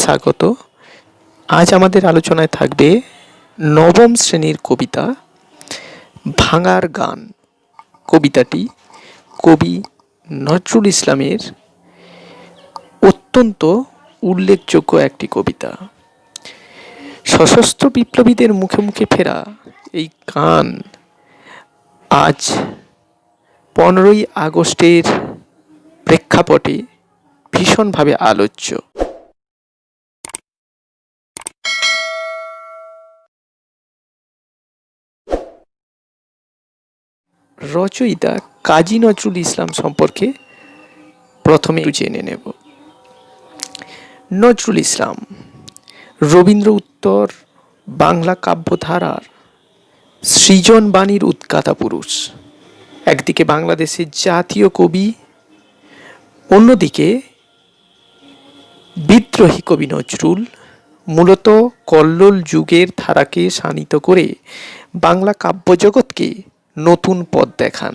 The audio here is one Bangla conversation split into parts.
স্বাগত। আজ আমাদের আলোচনায় থাকবে নবম শ্রেণীর কবিতা ভাঙার গান। কবিতাটি কবি নজরুল ইসলামের অত্যন্ত উল্লেখযোগ্য একটি কবিতা। সশস্ত্র বিপ্লবীদের মুখে মুখে ফেরা এই গান আজ 15ই আগস্টের প্রেক্ষাপটে ভীষণভাবে আলোচ্য। রচয়িতা কাজী নজরুল ইসলাম সম্পর্কে প্রথমে জেনে নেব। নজরুল ইসলাম রবীন্দ্র উত্তর বাংলা কাব্যধারার সৃজন বাণীর উদ্গাতা পুরুষ। একদিকে বাংলাদেশের জাতীয় কবি, অন্যদিকে বিদ্রোহী কবি নজরুল মূলত কল্লোল যুগের ধারাকে শানিত করে বাংলা কাব্যজগৎকে নতুন পথ দেখান।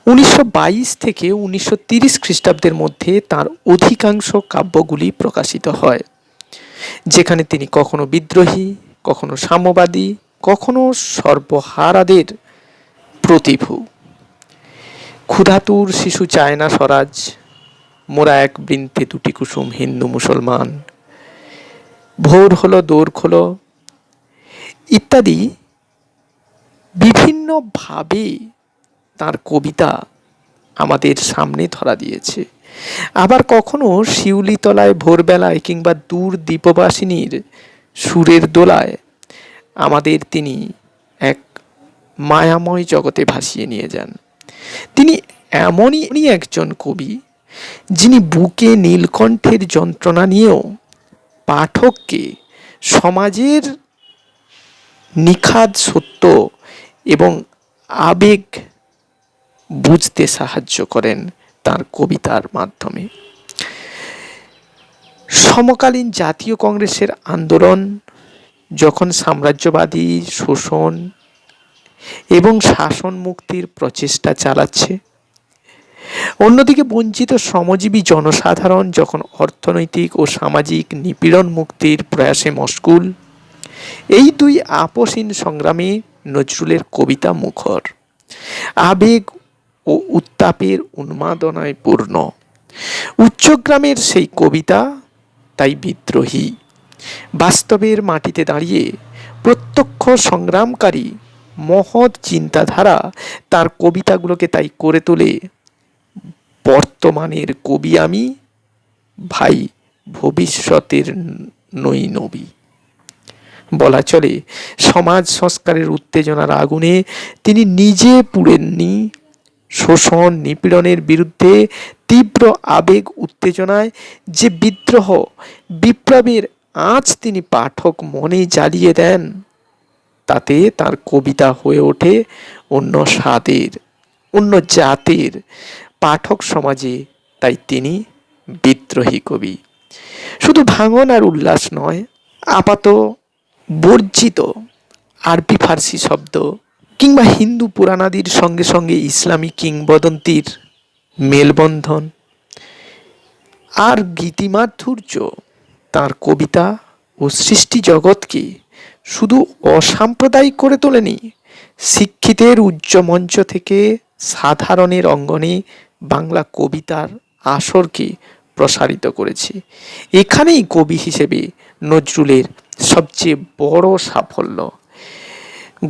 1922 থেকে 1930 খ্রিস্টাব্দের মধ্যে তার অধিকাংশ কাব্যগুলি প্রকাশিত হয়, যেখানে তিনি কখনো বিদ্রোহী, কখনো সাম্যবাদী, কখনো সর্বহারাদের প্রতিভু। ক্ষুধাতুর শিশু চায় না স্বরাজ, মোরা এক বৃন্তে দুটি কুসুম হিন্দু মুসলমান, ভোর হলো দোর খোলো ইত্যাদি বিভিন্নভাবে তার কবিতা আমাদের সামনে ধরা দিয়েছে। আবার কখনো শিউলিতলায় ভোরবেলায় কিংবা দূর দ্বীপবাসিনীর সুরের দোলায় আমাদের তিনি এক মায়াময় জগতে ভাসিয়ে নিয়ে যান। তিনি এমনই একজন কবি যিনি বুকে নীলকণ্ঠের যন্ত্রণা নিয়েও পাঠককে সমাজের নিখাদ সত্য এবং আবেগ বুঝতে সাহায্য করেন তার কবিতার মাধ্যমে। সমকালীন জাতীয় কংগ্রেসের আন্দোলন যখন সাম্রাজ্যবাদী শোষণ এবং শাসন মুক্তির প্রচেষ্টা চালাচ্ছে, অন্যদিকে বঞ্চিত শ্রমজীবী জনসাধারণ যখন অর্থনৈতিক ও সামাজিক নিপীড়ন মুক্তির প্রয়াসে মশগুল, এই দুই আপসীন সংগ্রামে নজরুলের কবিতা মুখর, আবেগ ও উত্তাপের উন্মাদনায় পূর্ণ। উচ্চগ্রামের সেই কবিতা তাই বিদ্রোহী। বাস্তবের মাটিতে দাঁড়িয়ে প্রত্যক্ষ সংগ্রামকারী মহৎ চিন্তাধারা তার কবিতাগুলোকে তাই করে তোলে বর্তমানের কবি আমি, ভাই ভবিষ্যতের নই নবী। বলা চলে সমাজ সংস্কারের উত্তেজনার আগুনে তিনি নিজে পুড়েননি। শোষণ নিপীড়নের বিরুদ্ধে তীব্র আবেগ উত্তেজনায় যে বিদ্রোহ বিপ্লবের আঁচ তিনি পাঠক মনে জ্বালিয়ে দেন, তাতে তার কবিতা হয়ে ওঠে অন্য স্বাদের, অন্য জাতের পাঠক সমাজে। তাই তিনি বিদ্রোহী কবি। শুধু ভাঙন আর উল্লাস নয়, আপাত বর্জিত আরবি ফার্সি শব্দ কিংবা হিন্দু পুরাণাদির সঙ্গে সঙ্গে ইসলামী কিংবদন্তির মেলবন্ধন আর গীতিমাধুর্য তাঁর কবিতা ও সৃষ্টি জগৎকে শুধু অসাম্প্রদায়িক করে তোলেনি, শিক্ষিতের উচ্চ মঞ্চ থেকে সাধারণের অঙ্গনে বাংলা কবিতার আসরকে প্রসারিত করেছে। এখানেই কবি হিসেবে নজরুলের সবচেয়ে বড় সাফল্য।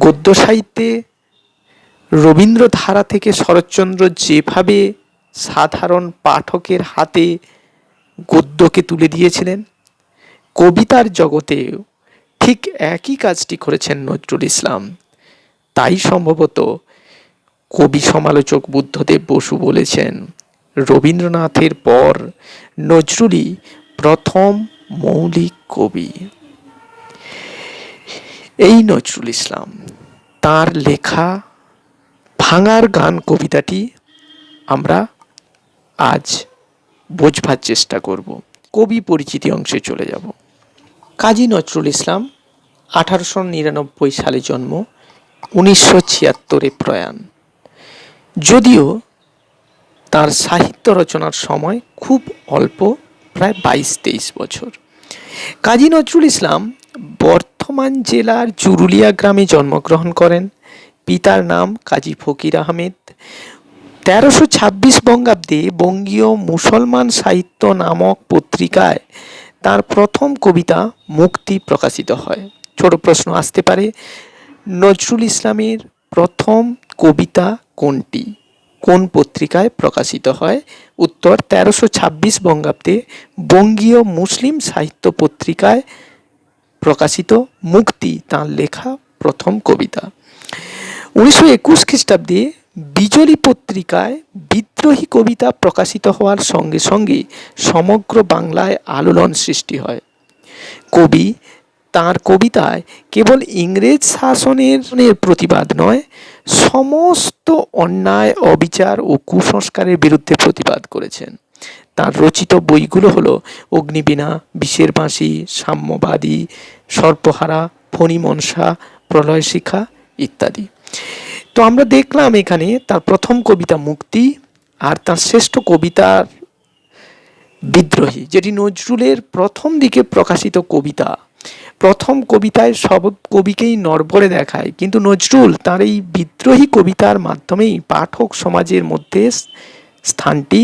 গদ্য সাহিত্যে রবীন্দ্রধারা থেকে শরৎচন্দ্র যেভাবে সাধারণ পাঠকের হাতে গদ্যকে তুলে দিয়েছিলেন, কবিতার জগতে ঠিক একই কাজটি করেছেন নজরুল ইসলাম। তাই সম্ভবত কবি সমালোচক বুদ্ধদেব বসু বলেছেন, রবীন্দ্রনাথের পর নজরুলই প্রথম মৌলিক কবি। এই নজরুল ইসলাম তার লেখা ভাঙার গান কবিতাটি আমরা আজ বোঝবার চেষ্টা করব। কবি পরিচিতি অংশে চলে যাব। কাজী নজরুল ইসলাম 1899 সালে জন্ম, 1976 প্রয়াণ। যদিও তার সাহিত্য রচনার সময় খুব অল্প, প্রায় 22-23 বছর। কাজী নজরুল ইসলাম বর্ধমান জেলার জুরুলিয়া গ্রামে জন্মগ্রহণ করেন। পিতার নাম কাজী ফকির আহমেদ। 1326 বঙ্গাব্দে বঙ্গীয় মুসলমান সাহিত্য নামক পত্রিকায় তার প্রথম কবিতা মুক্তি প্রকাশিত হয়। ছোট প্রশ্ন আসতে পারে, নজরুল ইসলামের প্রথম কবিতা কোনটি, কোন পত্রিকায় প্রকাশিত হয়? উত্তর 1326 বঙ্গাব্দে বঙ্গীয় মুসলিম সাহিত্য পত্রিকায় প্রকাশিত মুক্তি তাঁর লেখা প্রথম কবিতা। 1921 খ্রিস্টাব্দে বিজলি পত্রিকায় বিদ্রোহী কবিতা প্রকাশিত হওয়ার সঙ্গে সঙ্গে সমগ্র বাংলায় আলোড়ন সৃষ্টি হয়। কবি তাঁর কবিতায় কেবল ইংরেজ শাসনের প্রতিবাদ নয়, সমস্ত অন্যায়, অবিচার ও কুসংস্কারের বিরুদ্ধে প্রতিবাদ করেছেন। তাঁর রচিত বইগুলো হলো অগ্নিবীণা, বিষের বাঁশি, সাম্যবাদী, সর্পহারা, ফণিমনসা, প্রলয় শিখা ইত্যাদি। তো আমরা দেখলাম এখানে তার প্রথম কবিতা মুক্তি আর তার শ্রেষ্ঠ কবিতার বিদ্রোহী, যেটি নজরুলের প্রথম দিকে প্রকাশিত কবিতা। প্রথম কবিতায় সব কবিকেই নড়বড়ে দেখায়, কিন্তু নজরুল তার এই বিদ্রোহী কবিতার মাধ্যমেই পাঠক সমাজের মধ্যে স্থানটি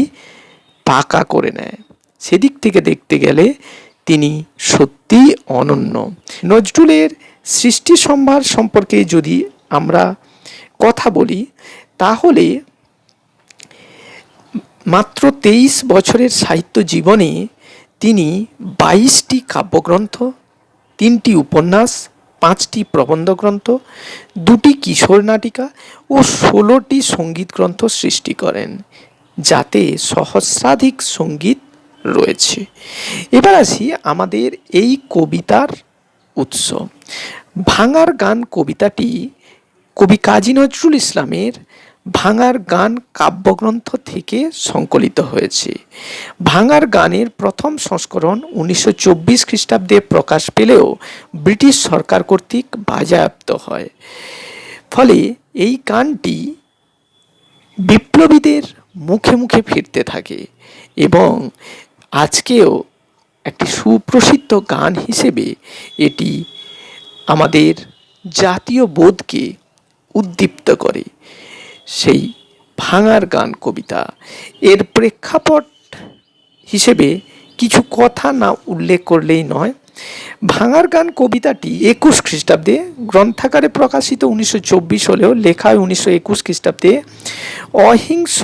পাকা করে নেয়। সেদিক থেকে দেখতে গেলে তিনি সত্যি অনন্য। নজরুলের সৃষ্টি সম্ভার সম্পর্কে যদি আমরা কথা বলি, তাহলে মাত্র 23 বছরের সাহিত্য জীবনে তিনি 22টি কাব্যগ্রন্থ, 3টি উপন্যাস, 5টি প্রবন্ধ গ্রন্থ, 2টি কিশোর নাটিকা ও 16টি সঙ্গীত গ্রন্থ সৃষ্টি করেন, যাতে সহস্রাধিক সঙ্গীত রয়েছে। এবার আসি আমাদের এই কবিতার উৎস। ভাঙার গান কবিতাটি কবি কাজী নজরুল ইসলামের ভাঙার গান কাব্যগ্রন্থ থেকে সংকলিত হয়েছে। ভাঙার গানের প্রথম সংস্করণ 1924 খ্রিস্টাব্দে প্রকাশ পেলেও ব্রিটিশ সরকার কর্তৃক বাজেয়াপ্ত হয়। ফলে এই গানটি বিপ্লবীদের মুখে মুখে ফিরতে থাকে এবং আজকেও একটি সুপ্রসিদ্ধ গান হিসেবে এটি আমাদের জাতীয় বোধকে উদ্দীপ্ত করে। সেই ভাঙার গান কবিতা এর প্রেক্ষাপট হিসেবে কিছু কথা না উল্লেখ করলেই নয়। ভাঙার গান কবিতাটি 21 খ্রিস্টাব্দে গ্রন্থাকারে প্রকাশিত 1924 হলেও লেখায় 1921 খ্রিস্টাব্দে অহিংস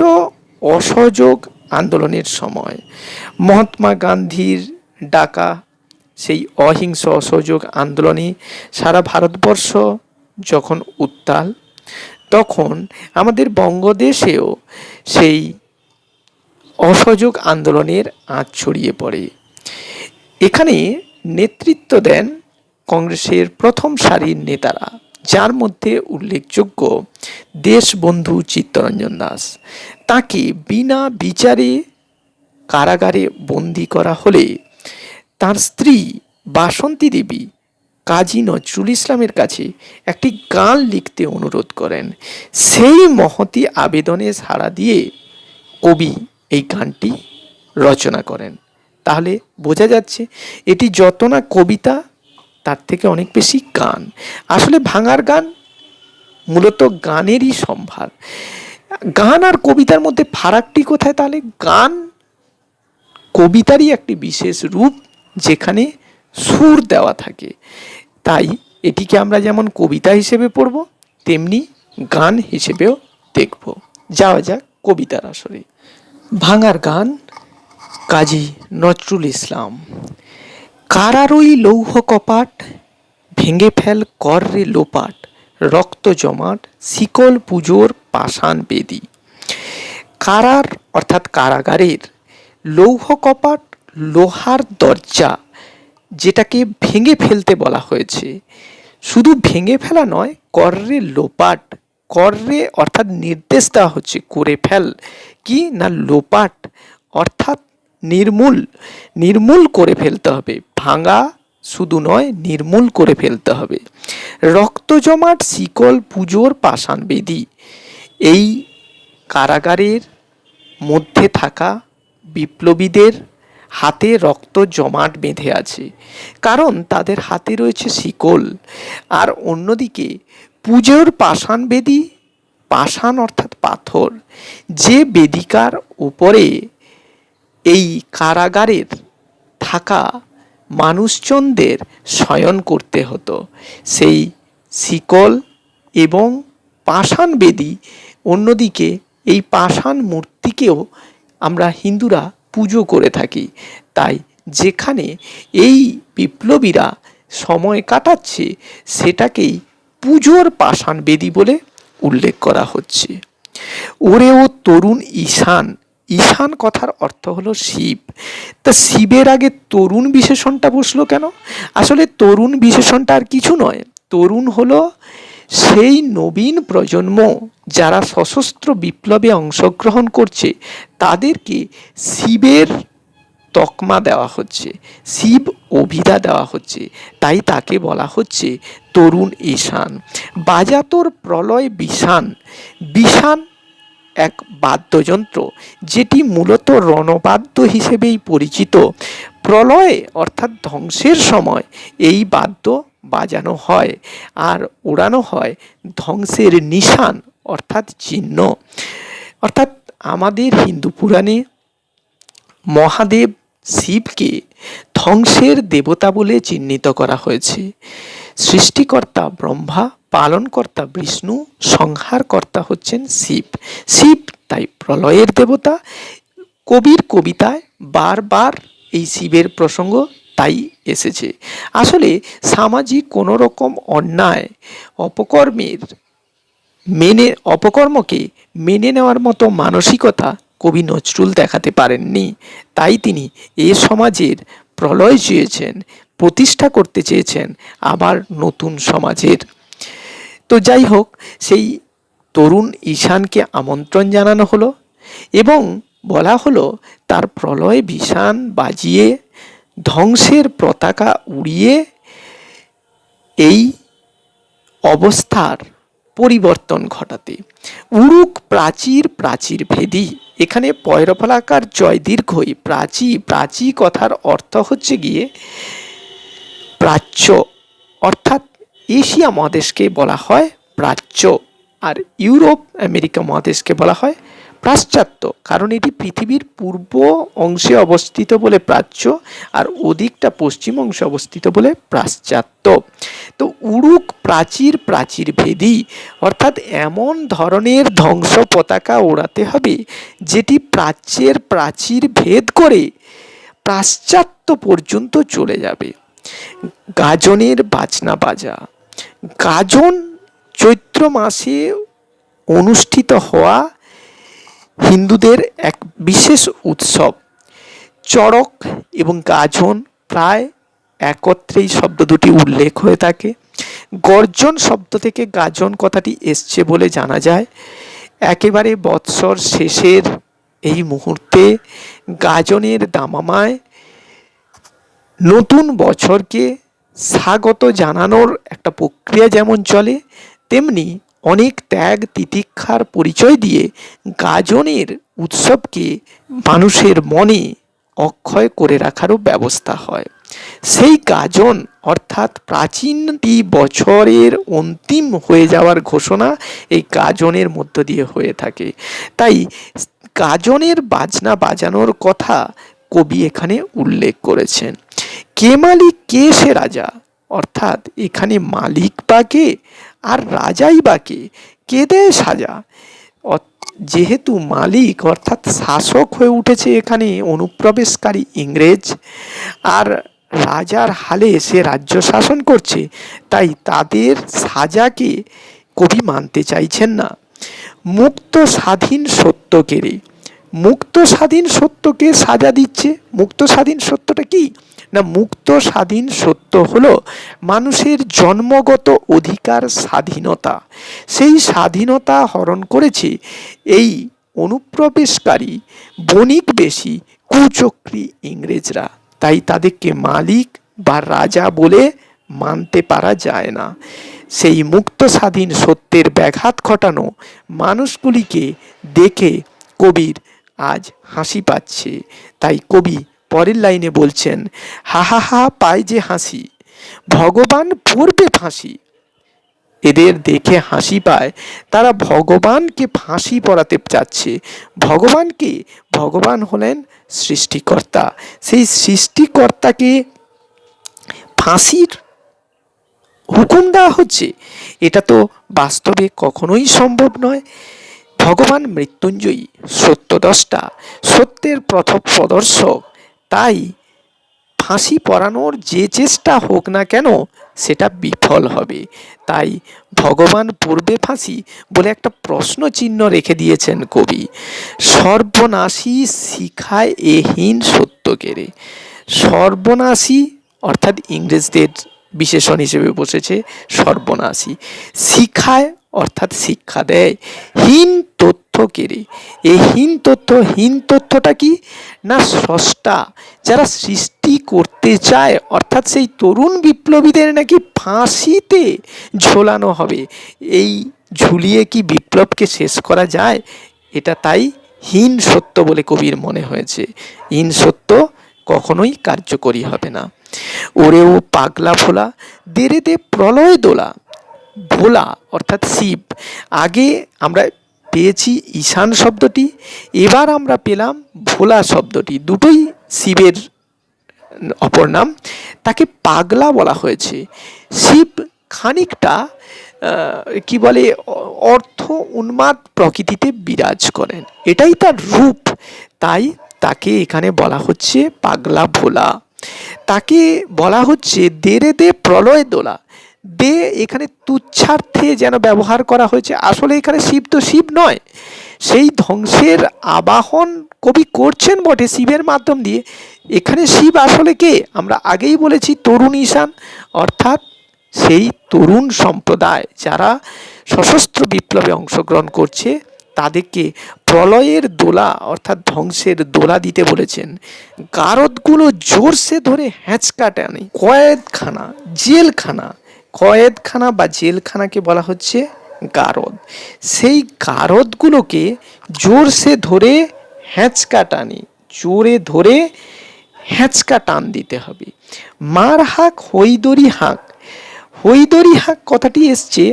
অসহযোগ আন্দোলনের সময় মহাত্মা গান্ধীর ডাকা সেই অহিংস অসহযোগ আন্দোলনে সারা ভারতবর্ষ যখন উত্তাল, তখন আমাদের বঙ্গদেশেও সেই অসহযোগ আন্দোলনের আঁচ ছড়িয়ে পড়ে। এখানে নেতৃত্ব দেন কংগ্রেসের প্রথম সারির নেতারা, যার মধ্যে উল্লেখযোগ্য দেশবন্ধু চিত্তরঞ্জন দাস। তাকে বিনা বিচারে কারাগারে বন্দী করা হলে তার স্ত্রী বাসন্তী দেবী কাজী নজরুল ইসলামের কাছে একটি গান লিখতে অনুরোধ করেন। সেই মহতী আবেদনে সাড়া দিয়ে কবি এই গানটি রচনা করেন। তাহলে বোঝা যাচ্ছে এটি যত না কবিতা, তার থেকে অনেক বেশি গান। আসলে ভাঙার গান মূলত গানেরই সম্ভার। গান আর কবিতার মধ্যে ফারাকটি কোথায়? তাহলে গান কবিতারই একটি বিশেষ রূপ, যেখানে সুর দেওয়া থাকে। তাই এটিকে আমরা যেমন কবিতা হিসেবে পড়ব, তেমনি গান হিসেবেও দেখব। যাওয়া যাক কবিতার আসরে। ভাঙার গান, কাজী নজরুল ইসলাম। কারারই লৌহ কপাট, ভেঙে ফেল কর রে লোপাট, রক্ত জমাট শিকল পুজোর পাষাণ বেদি। কারার অর্থাৎ কারাগারের লৌহ কপাট, লোহার দরজা, যেটাকে ভেঙে ফেলতে বলা হয়েছে। শুধু ভেঙে ফেলা নয়, কররে লোপাট, কররে অর্থাৎ নির্দেশ দেওয়া হচ্ছে করে ফেল, কি না লোপাট অর্থাৎ নির্মূল করে ফেলতে হবে। ভাঙা শুধু নয়, নির্মূল করে ফেলতে হবে। রক্ত জমাট শিকল পুজোর পাষাণ বেদি, এই কারাগারের মধ্যে থাকা বিপ্লবীদের হাতে রক্ত জমাট বেঁধে আছে, কারণ তাদের হাতে রয়েছে শিকল। আর অন্যদিকে পুজোর পাষাণ বেদী, পাষাণ অর্থাৎ পাথর, যে বেদিকার উপরে এই কারাগারের থাকা মানুষজনদের শয়ন করতে হতো, সেই শিকল এবং পাষাণ বেদী। অন্যদিকে এই পাষাণ মূর্তিকেও আমরা হিন্দুরা পুজো করে থাকি। তাই যেখানে এই বিপ্লবীরা সময় কাটাচ্ছে সেটাকেই পুজোর পাষাণ বেদী বলে উল্লেখ করা হচ্ছে। ওরে ও তরুণ ঈশান, ঈশান কথার অর্থ হলো শিব। তা শিবের আগে তরুণ বিশেষণটা বসলো কেন? আসলে তরুণ বিশেষণটা আর কিছু নয়, তরুণ হলো সেই নবীন প্রজন্ম যারা সশস্ত্র বিপ্লবে অংশগ্রহণ করছে, তাদেরকে শিবের তকমা দেওয়া হচ্ছে, শিব অভিধা দেওয়া হচ্ছে, তাই তাকে বলা হচ্ছে তরুণ ঈশান। বাজাতোর প্রলয় বিষান, বিষান এক বাদ্যযন্ত্র যেটি মূলত রণবাদ্য হিসেবেই পরিচিত। প্রলয় অর্থাৎ ধ্বংসের সময় এই বাদ্য বাজানো হয় আর ওড়ানো হয় ধ্বংসের নিশান অর্থাৎ চিহ্ন। অর্থাৎ আমাদের হিন্দু পুরাণে মহাদেব শিবকে ধ্বংসের দেবতা বলে চিহ্নিত করা হয়েছে। সৃষ্টিকর্তা ব্রহ্মা, পালনকর্তা বিষ্ণু, সংহারকর্তা হচ্ছেন শিব। শিব তাই প্রলয়ের দেবতা। কবির কবিতায় বারবার এই শিবের প্রসঙ্গ তাই এসেছে। আসলে সামাজিক কোনো রকম অন্যায় অপকর্মকে মেনে নেওয়ার মতো মানসিকতা কবি নজরুল দেখাতে পারেননি। তাই তিনি এ সমাজের প্রলয় চেয়েছেন, প্রতিষ্ঠা করতে চেয়েছেন আবার নতুন সমাজের। তো যাই হোক, সেই তরুণ ঈশানকে আমন্ত্রণ জানানো হলো এবং বলা হলো তার প্রলয় বিষান বাজিয়ে ধ্বংসের পতাকা উড়িয়ে এই অবস্থার পরিবর্তন ঘটাতে। উড়ুক প্রাচীর প্রাচীর ভেদী, এখানে পয়রফলাকার জয় দীর্ঘই প্রাচী, প্রাচী কথার অর্থ হচ্ছে গিয়ে প্রাচ্য, অর্থাৎ এশিয়া মহাদেশকে বলা হয় প্রাচ্য, আর ইউরোপ আমেরিকা মহাদেশকে বলা হয় পাশ্চাত্য, কারণ এটি পৃথিবীর পূর্ব অংশে অবস্থিত বলে প্রাচ্য আর ওদিকটা পশ্চিম অংশে অবস্থিত বলে পাশ্চাত্য। তো উড়ুক প্রাচীর প্রাচীর ভেদী, অর্থাৎ এমন ধরনের ধ্বংস পতাকা ওড়াতে হবে যেটি প্রাচ্যের প্রাচীর ভেদ করে পাশ্চাত্য পর্যন্ত চলে যাবে। গাজনের বাজনা বাজা, গাজন চৈত্র মাসে অনুষ্ঠিত হওয়া হিন্দুদের এক বিশেষ উৎসব। চড়ক এবং গাজন প্রায় একত্রেই শব্দ দুটি উল্লেখ হয়ে থাকে। গর্জন শব্দ থেকে গাজন কথাটি এসছে বলে জানা যায়। একেবারে বৎসর শেষের এই মুহূর্তে গাজনের দামামায় নতুন বছরকে স্বাগত জানানোর একটা প্রক্রিয়া যেমন চলে, তেমনি অনেক ত্যাগ তিতিক্ষার পরিচয় দিয়ে গাজনের উৎসবকে মানুষের মনে অক্ষয় করে রাখারও ব্যবস্থা হয়। সেই গাজন অর্থাৎ প্রাচীনটি বছরের অন্তিম হয়ে যাওয়ার ঘোষণা এই গাজনের মধ্য দিয়ে হয়ে থাকে। তাই গাজনের বাজনা বাজানোর কথা কবি এখানে উল্লেখ করেছেন। কে মালিক কে সে রাজা, অর্থাৎ এখানে মালিক বা কে আর রাজাই বা কে, কে দেয় সাজা। যেহেতু মালিক অর্থাৎ শাসক হয়ে উঠেছে এখানে অনুপ্রবেশকারী ইংরেজ, আর রাজার হালে সে রাজ্য শাসন করছে, তাই তাদের সাজাকে কবি মানতে চাইছেন না। মুক্ত স্বাধীন সত্যকে রে, মুক্ত স্বাধীন সত্যকে সাজা দিচ্ছে। মুক্ত স্বাধীন সত্যটা কি না, মুক্ত স্বাধীন সত্য হলো মানুষের জন্মগত অধিকার স্বাধীনতা। সেই স্বাধীনতা হরণ করেছে এই অনুপ্রবেশকারী বণিক বেশি কুচক্রী ইংরেজরা। তাই তাদেরকে মালিক বা রাজা বলে মানতে পারা যায় না। সেই মুক্ত স্বাধীন সত্যের ব্যাঘাত ঘটানো মানুষগুলিকে দেখে কবির আজ হাসি পাচ্ছে। তাই কবি পরের লাইনে বলছেন, হা হা হা পায় যে হাসি, ভগবান পড়বে ফাঁসি। এদের দেখে হাসি পায়, তারা ভগবানকে ফাঁসি পড়াতে চাচ্ছে। ভগবানকে, ভগবান হলেন সৃষ্টিকর্তা, সেই সৃষ্টিকর্তাকে ফাঁসির হুকুম দেওয়া হচ্ছে, এটা তো বাস্তবে কখনোই সম্ভব নয়। ভগবান মৃত্যুঞ্জয়ী, সত্যদ্রষ্টা, সত্যের প্রথম প্রদর্শক, তাই ফাঁসি পড়ানোর যে চেষ্টা হোক না কেন সেটা বিফল হবে। তাই ভগবান পড়বে ফাঁসি বলে একটা প্রশ্ন চিহ্ন রেখে দিয়েছেন কবি। সর্বনাশী শিখায় এহীন সত্য কেড়ে। সর্বনাশী অর্থাৎ ইংরেজদের বিশেষণ হিসেবে বসেছে সর্বনাশী, শিখায় অর্থাৎ শিক্ষা দেয়, হীন তথ্য কেড়ে। এই হীন তথ্যটা কি না, স্রষ্টা যারা সৃষ্টি করতে চায় অর্থাৎ সেই তরুণ বিপ্লবীদের নাকি ফাঁসিতে ঝোলানো হবে। এই ঝুলিয়ে কি বিপ্লবকে শেষ করা যায়? এটা তাই হীন সত্য বলে কবির মনে হয়েছে। হীন সত্য কখনোই কার্যকরী হবে না। ওরেও পাগলা ভোলা, দেরে দে প্রলয় দোলা। ভোলা অর্থাৎ শিব, আগে আমরা পেয়েছি ঈশান শব্দটি, এবার আমরা পেলাম ভোলা শব্দটি, দুটোই শিবের অপর নাম। তাকে পাগলা বলা হয়েছে। শিব খানিকটা কি বলে, অর্থ উন্মাদ প্রকৃতিতে বিরাজ করেন, এটাই তার রূপ, তাই তাকে এখানে বলা হচ্ছে পাগলা ভোলা। তাকে বলা হচ্ছে দেরে দে প্রলয় দোলা। দে এখানে তুচ্ছার্থে যেন ব্যবহার করা হয়েছে, আসলে এখানে শিব তো শিব নয়, সেই ধ্বংসের আবাহন কবি করছেন বটে শিবের মাধ্যম দিয়ে। এখানে শিব আসলে কে? আমরা আগেই বলেছি তরুণ ঈশান, অর্থাৎ সেই তরুণ সম্প্রদায় যারা সশস্ত্র বিপ্লবে অংশগ্রহণ করছে, তাদেরকে প্রলয়ের দোলা অর্থাৎ ধ্বংসের দোলা দিতে বলেছেন। গারদগুলো জোরসে ধরে হ্যাঁচকা টানে। কয়েদখানা, জেলখানা, কয়েদখানা বা জেলখানাকে বলা হচ্ছে গারদ। সেই গারদগুলোকে জোরসে ধরে হ্যাঁচকা টানে, জোরে ধরে হ্যাঁচকা টান দিতে হবে। মার হাঁক হৈদরি হাঁক। হৈদরি হাঁক কথাটি এসছে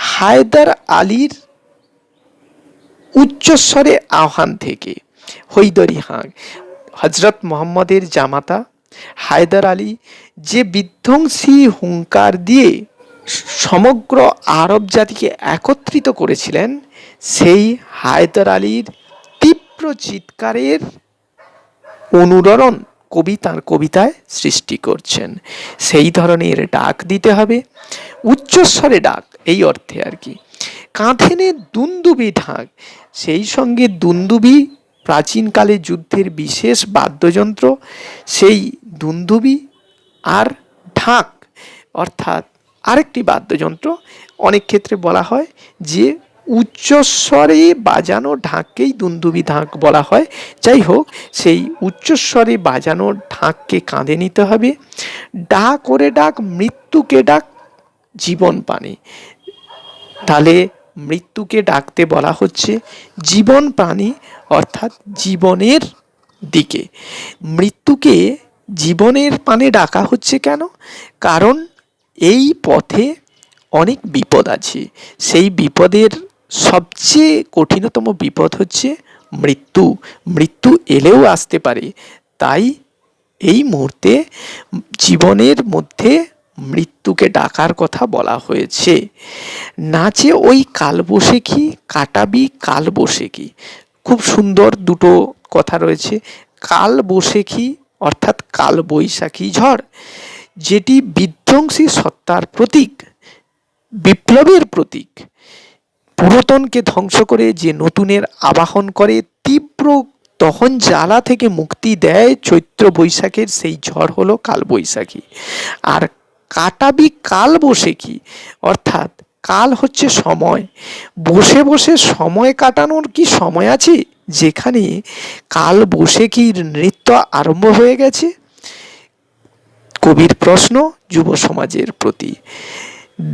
হায়দার আলীর উচ্চস্বরে আহ্বান থেকে। হৈদরি হাঁক হজরত মোহাম্মদের জামাতা হায়দার আলী যে বিধ্বংসী হুঙ্কার দিয়ে সমগ্র আরব জাতিকে একত্রিত করেছিলেন, সেই হায়দার আলীর তীব্র চিৎকারের অনুরণন কবি তাঁর কবিতায় সৃষ্টি করছেন। সেই ধরনের ডাক দিতে হবে, উচ্চস্বরে ডাক, এই অর্থে আর কি। কাঁধেনে দুন্দুবি ঢাক, সেই সঙ্গে দুন্দুবি প্রাচীনকালে যুদ্ধের বিশেষ বাদ্যযন্ত্র, সেই দুন্দুবি আর ঢাক অর্থাৎ আরেকটি বাদ্যযন্ত্র। অনেক ক্ষেত্রে বলা হয় যে উচ্চস্বরে বাজানো ঢাককেই দুন্দুবি ঢাক বলা হয়। যাই হোক, সেই উচ্চস্বরে বাজানো ঢাককে কাঁধে নিতে হবে। ডাক ওরে ডাক, মৃত্যুকে ডাক জীবন পানে। তাহলে মৃত্যুকে ডাকতে বলা হচ্ছে জীবন প্রাণী অর্থাৎ জীবনের দিকে। মৃত্যুকে জীবনের পানে ডাকা হচ্ছে কেন? কারণ এই পথে অনেক বিপদ আছে, সেই বিপদের সবচেয়ে কঠিনতম বিপদ হচ্ছে মৃত্যু। মৃত্যু এলেও আসতে পারে, তাই এই মুহূর্তে জীবনের মধ্যে মৃত্যুকে ডাকার কথা বলা হয়েছে। নাচে ওই কালবৈশাখী কাটাবি কালবৈশাখী, খুব সুন্দর দুটো কথা রয়েছে। কালবৈশাখী অর্থাৎ কালবৈশাখী ঝড়, যেটি বিধ্বংসী সত্তার প্রতীক, বিপ্লবের প্রতীক। পুরাতনকে ধ্বংস করে যে নতুনের আবাহন করে, তীব্র তখন জ্বালা থেকে মুক্তি দেয় চৈত্র বৈশাখের সেই ঝড় হলো কালবৈশাখী। আর কাটাবি কালবৈশাখী অর্থাৎ কাল হচ্ছে সময়, বসে বসে সময় কাটানোর কি সময় আছে যেখানে কালবৈশাখীর নৃত্য আরম্ভ হয়ে গেছে? কবির প্রশ্ন যুব সমাজের প্রতি।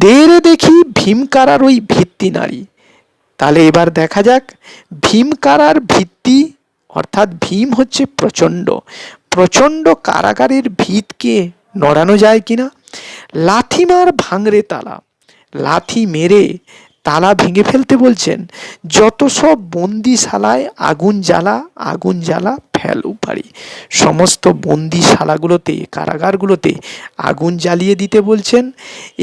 দেরে দেখি ভীমকারার ওই ভিত্তি নারী। তাহলে এবার দেখা যাক ভীমকারার ভিত্তি অর্থাৎ ভীম হচ্ছে প্রচণ্ড, প্রচণ্ড কারাগারের ভিতকে নড়ানো যায় কিনা? লাথিমার ভাঙরে তালা, লাথি মেরে তালা ভেঙে ফেলতে বলছেন। যত সব বন্দিশালায় আগুন জ্বালা ফেল উপাড়ি। সমস্ত বন্দিশালাগুলোতে, কারাগারগুলোতে আগুন জ্বালিয়ে দিতে বলছেন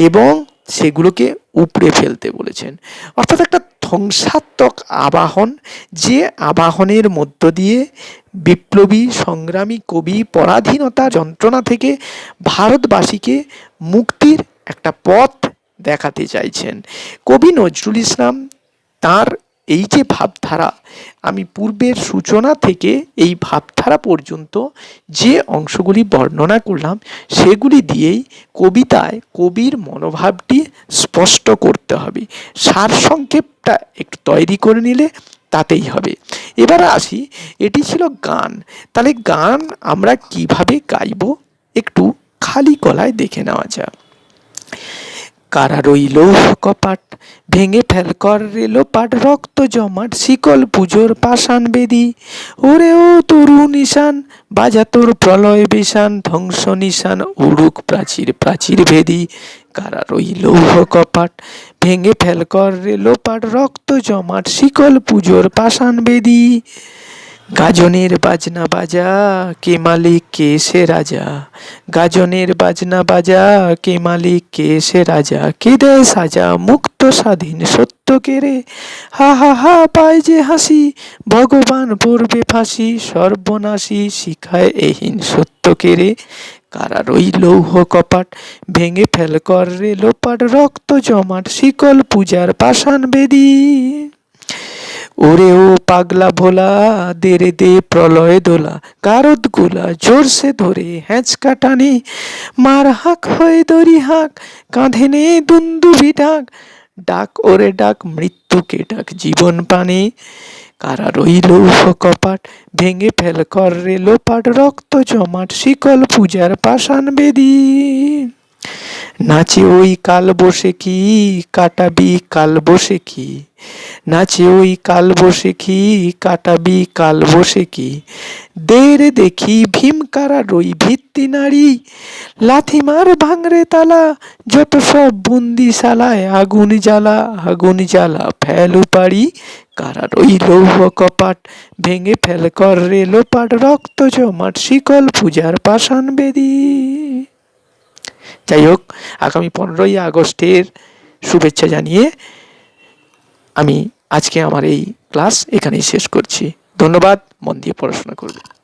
এবং সেগুলোকে উপড়ে ফেলতে বলেছেন। অর্থাৎ একটা ধ্বংসাত্মক আবাহন, যে আবাহনের মধ্য দিয়ে বিপ্লবী সংগ্রামী কবি পরাধীনতা যন্ত্রণা থেকে ভারতবাসীকে মুক্তির একটা পথ দেখাতে চাইছেন। কবি নজরুল ইসলাম তার এই যে ভাবধারা, আমি পূর্বের সূচনা থেকে এই ভাবধারা পর্যন্ত যে অংশগুলি বর্ণনা করলাম, সেগুলি দিয়েই কবিতায় কবির মনোভাবটি স্পষ্ট করতে হবে। সারসংক্ষেপটা একটু তৈরি করে নিলে তাতেই হবে। এবার আসি, এটি ছিল গান। তাহলে গান আমরা কিভাবে গাইব একটু খালি গলায় দেখে নেওয়া যাক। কারা রইল কপাট, ভেঙে ফেল কর রেলো পাট, রক্ত জমাট শিকল পুজোর পাষাণ বেদি। ওরে ও তরু নিশান, বাজা তোর প্রলয় বিশান, ধ্বংস নিশান উড়ুক প্রাচীর প্রাচীর ভেদি। কারা রইল কপাট, ভেঙে ফেল কর রেলো পাট, রক্ত জমাট শিকল পুজোর পাষাণ বেদি। গাজনের বাজনা বাজা, কে মালিক কে সে রাজা। গাজনের বাজনা বাজা, কে মালিক কে সে রাজা। কে দেয় সাজা মুক্ত স্বাধীন সত্য কেড়ে। হা হা হা পায় যে হাসি, ভগবান পড়বে ফাঁসি। সর্বনাশী শিখায় এহীন সত্য কেড়ে। কারা রইল কপাট, ভেঙে ফেল কর রেলো পাট, রক্ত জমাট শিকল পূজার পাষাণ বেদি। ওরে ও পাগলা ভোলা, দে রে দে প্রলয় দোলা। গারদ গোলা জোরসে ধরে হ্যাঁচকা টানি, মার হাঁক হয়ে দড়ি হাঁক, কাঁধে নে দুন্দুভি ডাক। ডাক ওরে ডাক মৃত্যুকে ডাক জীবন পানি। কারা রইল কপাট, ভেঙে ফেল কর রেলো পাট, রক্ত জমাট শিকল পূজার পাষাণ বেদি। নাচে ওই কাল বসে কি, কাটাবি কাল বসে কি। নাচে ওই কাল বসে কি, কাটাবি কাল বসে কি। দে রে দেখি ভীমকারা রই ভিত্তি নারী, লাথিমার ভাঙরে তালা, যত সব বন্দিশালায় আগুন জ্বালা ফেল উপাড়ি। কারা রইল কপাট, ভেঙে ফেল কর রেলো পাট, রক্ত জমাট শিকল পূজার পাষাণ বেদি। যাই হোক, আগামী 15ই আগস্টের শুভেচ্ছা জানিয়ে আমি আজকে আমার এই ক্লাস এখানেই শেষ করছি। ধন্যবাদ, মন দিয়ে পড়াশোনা করবেন।